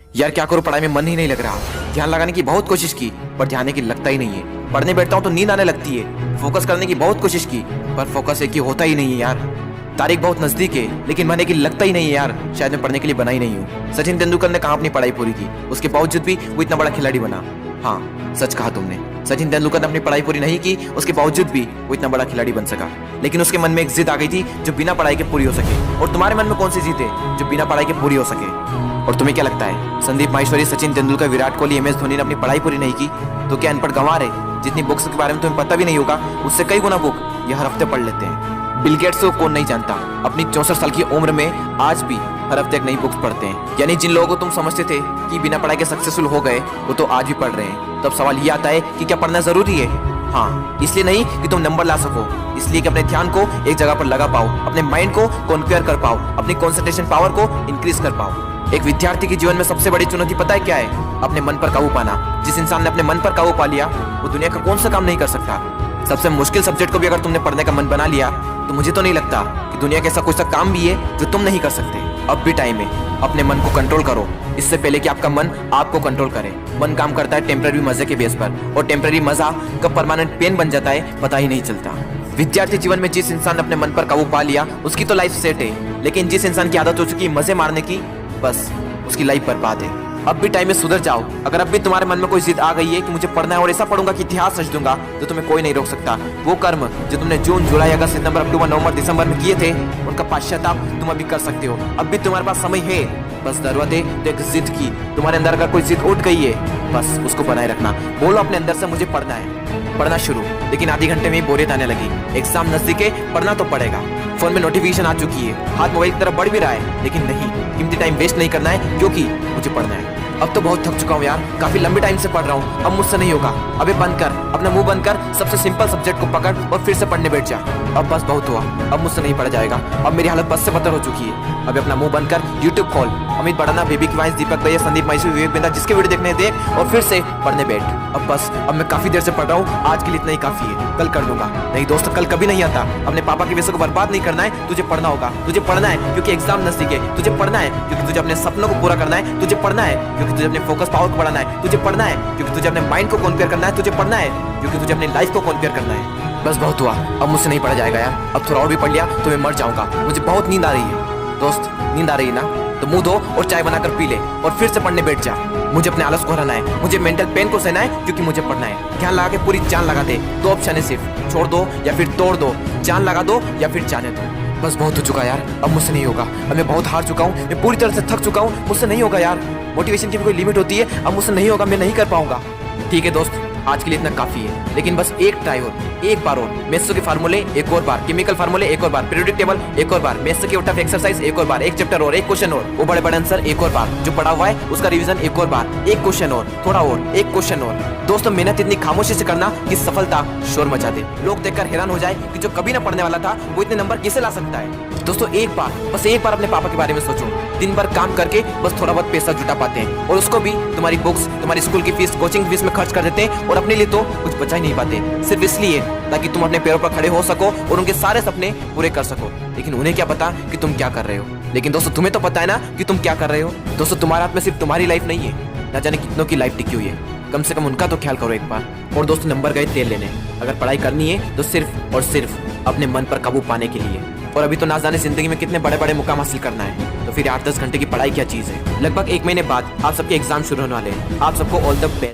यार क्या करूं, पढ़ाई में मन ही नहीं लग रहा। ध्यान लगाने की बहुत कोशिश की पर ध्यान एक ही लगता ही नहीं है। पढ़ने बैठता हूं तो नींद आने लगती है। फोकस करने की बहुत कोशिश की पर फोकस एक ही होता ही नहीं है यार। तारीख बहुत नजदीक है लेकिन मन एक ही लगता ही नहीं है यार। शायद मैं पढ़ने के लिए बना ही नहीं हूँ। सचिन तेंदुलकर ने कहाँ अपनी पढ़ाई पूरी की, उसके बावजूद भी वो इतना बड़ा खिलाड़ी बना। हाँ सच कहा तुमने, सचिन तेंदुलकर ने अपनी पढ़ाई पूरी नहीं की, उसके बावजूद भी वो इतना बड़ा खिलाड़ी बन सका। लेकिन उसके मन में एक जिद आ गई थी जो बिना पढ़ाई के पूरी हो सके। और तुम्हारे मन में कौन सी जिद है जो बिना पढ़ाई के पूरी हो सके? और तुम्हें क्या लगता है संदीप माहेश्वरी, सचिन तेंदुलकर, विराट कोहली, MS धोनी ने अपनी पढ़ाई पूरी नहीं की तो क्या अनपढ़ गंवार है? जितनी बुक्स के बारे में तुम्हें पता भी नहीं होगा उससे कई गुना बुक ये हर हफ्ते पढ़ लेते हैं। बिल गेट्स को कौन नहीं जानता, अपनी 64 साल की उम्र में आज भी हर हफ्ते एक नई बुक्स पढ़ते हैं। यानी जिन लोगों को तुम समझते थे कि बिना पढ़ाई के सक्सेसफुल हो गए वो तो आज भी पढ़ रहे हैं। तब सवाल ये आता है कि क्या पढ़ना जरूरी है? हाँ, इसलिए नहीं कि तुम नंबर ला सको, इसलिए कि अपने ध्यान को एक जगह पर लगा पाओ, अपने माइंड को कॉन्क्वेयर कर पाओ, अपनी कॉन्सेंट्रेशन पावर को इंक्रीज कर पाओ। एक विद्यार्थी के जीवन में सबसे बड़ी चुनौती पता है क्या है? अपने मन पर काबू पाना। जिस इंसान ने अपने मन पर काबू पा लिया वो दुनिया का कौन सा काम नहीं कर सकता। सबसे मुश्किल सब्जेक्ट को भी अगर तुमने पढ़ने का मन बना लिया तो मुझे तो नहीं लगता कि दुनिया का ऐसा कुछ सा काम भी है जो तुम नहीं कर सकते। अब भी टाइम है, अपने मन को कंट्रोल करो इससे पहले कि आपका मन आपको कंट्रोल करे। मन काम करता है टेम्पररी मजे के बेस पर और टेम्पररी मजा कब परमानेंट पेन बन जाता है पता ही नहीं चलता। विद्यार्थी जीवन में जिस इंसान ने अपने मन पर काबू पा लिया उसकी तो लाइफ सेट है, लेकिन जिस इंसान की आदत हो चुकी है मजे मारने की, बस उसकी लाइफ बर्बाद है। अब भी टाइम में सुधर जाओ। अगर अब भी तुम्हारे मन में कोई जिद आ गई है कि मुझे पढ़ना है और ऐसा पढ़ूंगा कि इतिहास रच दूंगा तो तुम्हें कोई नहीं रोक सकता। वो कर्म जो तुमने जून, जुलाई, अगस्त, सितंबर, अक्टूबर, नवंबर, दिसंबर में किए थे उनका पश्चाताप तुम अभी कर सकते हो। अब भी तुम्हारे पास समय है, बस जरूरत है तो एक जिद की। तुम्हारे अंदर अगर कोई जिद उठ गई है बस उसको बनाए रखना। बोलो अपने अंदर से मुझे पढ़ना है, पढ़ना शुरू। लेकिन आधे घंटे में ही बोरियत आने लगी। एग्जाम नजदीक है, पढ़ना तो पड़ेगा। फोन में नोटिफिकेशन आ चुकी है, हाथ मोबाइल की तरफ बढ़ भी रहा है, लेकिन नहीं, कीमती टाइम वेस्ट नहीं करना है क्योंकि मुझे पढ़ना है। अब तो बहुत थक चुका हूँ यार, काफी लंबे टाइम से पढ़ रहा हूँ, अब मुझसे नहीं होगा। अबे बंद कर, अपना मुंह बंद कर, सबसे सिंपल सब्जेक्ट को पकड़ और फिर से पढ़ने बैठ जा। अब बस बहुत हुआ, अब मुझसे नहीं पढ़ा जाएगा। अब मेरी हालत बस से बदतर हो चुकी है। अब अपना मुंह बंद कर, यूट्यूब खोल, अमित बड़ाना, बेबी की वॉइस, दीपक भैया, संदीप माहेश्वरी, विवेक बिंदा, जिसके वीडियो देखने देख और फिर से पढ़ने बैठ। अब बस, अब मैं काफी देर से पढ़ रहा हूँ, आज के लिए इतना ही काफी है, कल कर लूंगा। नहीं दोस्त, कल कभी नहीं आता। अपने पापा के पैसे को बर्बाद नहीं करना है, तुझे पढ़ना होगा। तुझे पढ़ना है क्योंकि एग्जाम नजदीक है, तुझे पढ़ना है क्योंकि तुझे अपने सपनों को पूरा करना है, तुझे पढ़ना है क्योंकि तुझे अपने फोकस पावर को बढ़ाना है, तुझे पढ़ना है क्योंकि तुझे अपने माइंड को कॉन्क्वेयर करना है, तुझे पढ़ना है क्योंकि तुझे अपनी लाइफ को कॉन्क्वेयर करना है। बस बहुत हुआ, अब मुझसे नहीं पढ़ा जाएगा यार। अब थोड़ा और भी पढ़ लिया तो मैं मर जाऊंगा। मुझे बहुत नींद आ रही है। दोस्त, नींद आ रही है ना तो मुंह धो और चाय बनाकर पी ले और फिर से पढ़ने बैठ जा। मुझे अपने आलस को हराना है, मुझे मेंटल पेन को सहना है क्योंकि मुझे पढ़ना है। ध्यान लगा के पूरी जान लगा दे। दो ऑप्शन है सिर्फ, छोड़ दो या फिर तोड़ दो, जान लगा दो या फिर जाने दो। बस बहुत हो चुका यार, अब मुझसे नहीं होगा। अब मैं बहुत हार चुका हूँ, मैं पूरी तरह से थक चुका हूँ, मुझसे नहीं होगा यार। मोटिवेशन की भी कोई लिमिट होती है, अब मुझसे नहीं होगा, मैं नहीं कर पाऊंगा। ठीक है दोस्त, आज के लिए इतना काफी है, लेकिन बस एक ट्राई और, एक बार और। मैथ्स के फार्मूले एक और बार, केमिकल फार्मूले एक और बार, पीरियोडिक टेबल एक और बार, मैथ्स के उठा एक्सरसाइज एक और बार, एक चैप्टर और, एक क्वेश्चन और, वो बड़े बड़े आंसर एक और बार, जो पढ़ा हुआ है उसका रिवीजन एक और बार, एक क्वेश्चन और, थोड़ा और, एक क्वेश्चन और। दोस्तों, मेहनत इतनी खामोशी से करना कि सफलता शोर मचा दे, लोग देखकर हैरान हो जाए कि जो कभी ना पढ़ने वाला था वो इतने नंबर कैसे ला सकता है। दोस्तों, एक बार, बस एक बार अपने पापा के बारे में सोचो। दिन भर काम करके बस थोड़ा बहुत पैसा जुटा पाते हैं और उसको भी तुम्हारी बुक्स, तुम्हारी स्कूल की फीस, कोचिंग फीस में खर्च कर देते हैं और अपने लिए तो कुछ बचा ही नहीं पाते, सिर्फ इसलिए ताकि तुम अपने पैरों पर खड़े हो सको और उनके सारे सपने पूरे कर सको। लेकिन उन्हें क्या पता कि तुम क्या कर रहे हो। लेकिन दोस्तों, तुम्हें तो पता है ना कि तुम क्या कर रहे हो। दोस्तों, तुम्हारे हाथ में सिर्फ तुम्हारी लाइफ नहीं है, ना जाने कितनों की लाइफ टिकी हुई है। कम से कम उनका तो ख्याल करो एक बार। और दोस्तों, नंबर गए तेल लेने। अगर पढ़ाई करनी है तो सिर्फ और सिर्फ अपने मन पर काबू पाने के लिए। और अभी तो ना जाने जिंदगी में कितने बड़े बड़े मुकाम हासिल करना है, तो फिर 8-10 घंटे की पढ़ाई क्या चीज है। लगभग 1 महीने बाद आप सबके एग्जाम शुरू होने वाले हैं। आप सबको ऑल द बेस्ट।